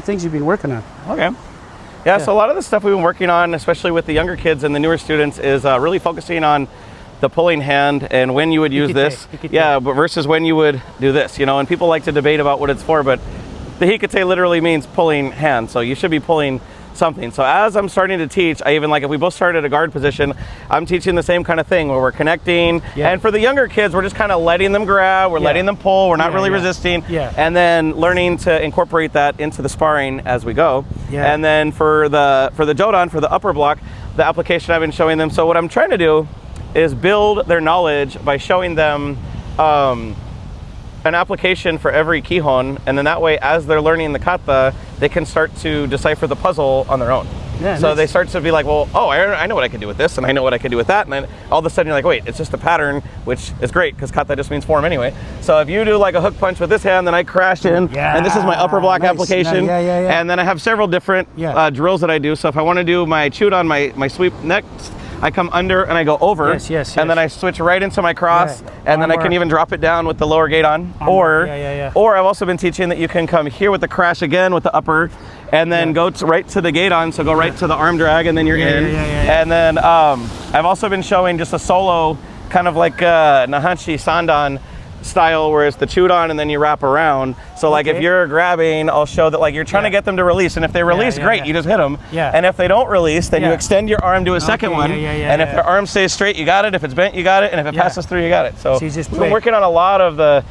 Things you've been working on. Okay. Yeah, so a lot of the stuff we've been working on, especially with the younger kids and the newer students, is really focusing on the pulling hand and when you would use this. Yeah, but versus when you would do this, you know, and people like to debate about what it's for, but the hikite literally means pulling hand, so you should be pulling something. So as I'm starting to teach, I even, like, if we both start at a guard position, I'm teaching the same kind of thing where we're connecting. And for the younger kids, we're just kind of letting them grab, we're letting them pull, we're not really resisting, and then learning to incorporate that into the sparring as we go. And then for the jodan, for the upper block, the application I've been showing them. So what I'm trying to do is build their knowledge by showing them an application for every kihon, and then that way, as they're learning the kata, they can start to decipher the puzzle on their own. So they start to be like, well, oh, I know what I can do with this, and I know what I can do with that, and then all of a sudden you're like, wait, it's just a pattern, which is great, because kata just means form anyway. So if you do like a hook punch with this hand, then I crash in, and this is my upper block application, and then I have several different drills that I do. So if I want to do my chudan, my sweep next, I come under and I go over, and then I switch right into my cross, and then I can even drop it down with the lower gate on. Or I've also been teaching that you can come here with the crash again with the upper, and then go right to the gate on, so go right to the arm drag, and then you're in. And then I've also been showing just a solo, kind of like Nahanshi Sandan style, where it's the chudan and then you wrap around. So like if you're grabbing, I'll show that like you're trying to get them to release, and if they release, great, you just hit them. And if they don't release, then you extend your arm, do a second one, and if their arm stays straight, you got it. If it's bent, you got it, and if it passes through, you got it. So we've been working on a lot of the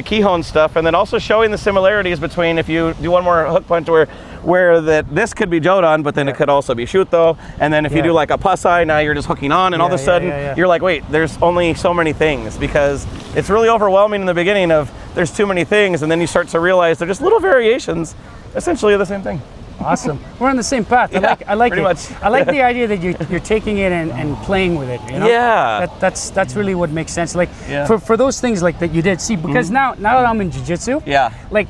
kihon stuff, and then also showing the similarities between, if you do one more hook punch where this could be jodan, but then it could also be shuto, and then if you do like a pasai, now you're just hooking on, and all of a sudden you're like, wait, there's only so many things, because it's really overwhelming in the beginning of there's too many things, and then you start to realize they're just little variations essentially of the same thing. Awesome. We're on the same path. I like it. Much. I like the idea that you're taking it and playing with it. You know? That's really what makes sense. Like for those things like that you did see, because now that I'm in jiu-jitsu, like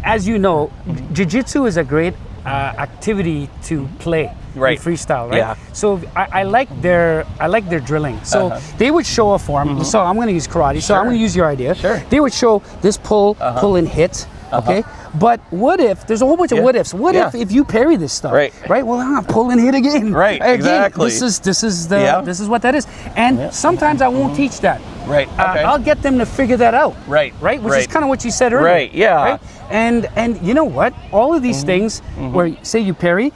as you know, jiu-jitsu is a great activity to play. In freestyle, right? So I like their drilling. So they would show a form. So I'm going to use karate. So I'm going to use your idea. They would show this pull and hit. Okay, but what if there's a whole bunch of what ifs? What if you parry this stuff? Right. Well, I'm gonna pull and hit again. Exactly. This is what that is. And sometimes I won't teach that. I'll get them to figure that out. Which is kind of what you said earlier. And you know what? All of these things where say you parry.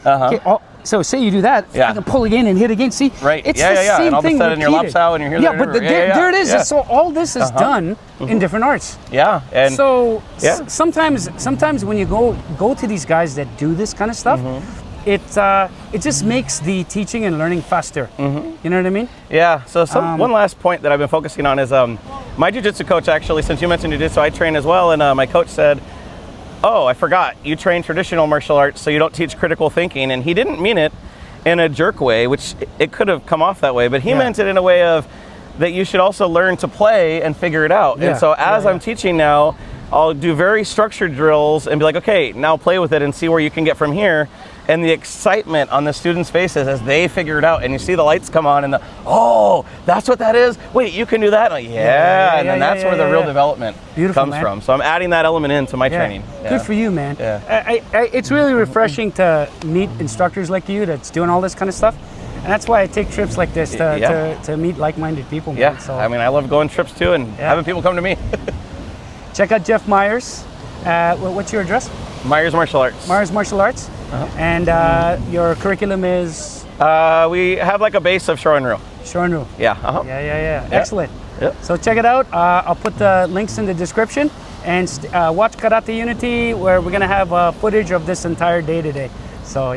So say you do that, you can pull again and hit again. See, it's the same and all thing. Of a sudden your laps out and you're here. But there it is. So all this is done in different arts. And so sometimes when you go to these guys that do this kind of stuff, it just makes the teaching and learning faster. You know what I mean? So one last point that I've been focusing on is my jiu-jitsu coach, actually, since you mentioned jiu-jitsu, I train as well, and my coach said, oh, I forgot, you train traditional martial arts, so you don't teach critical thinking. And he didn't mean it in a jerk way, which it could have come off that way, but he meant it in a way of that you should also learn to play and figure it out. And so as I'm teaching now, I'll do very structured drills and be like, okay, now play with it and see where you can get from here. And the excitement on the students' faces as they figure it out, and you see the lights come on, and oh, that's what that is? Wait, you can do that? Like, and then that's where the real development comes from. So I'm adding that element into my training. Good for you, man. It's really refreshing to meet instructors like you that's doing all this kind of stuff. And that's why I take trips like this to meet like-minded people, man. So, I mean, I love going trips too and having people come to me. Check out Jeff Myers. What's your address? Myers Martial Arts. Myers Martial Arts. And your curriculum is? We have like a base of Shorin-ryu. Shorin-ryu. Yeah. Excellent. So check it out. I'll put the links in the description, and watch Karate Unity, where we're gonna have footage of this entire day today. So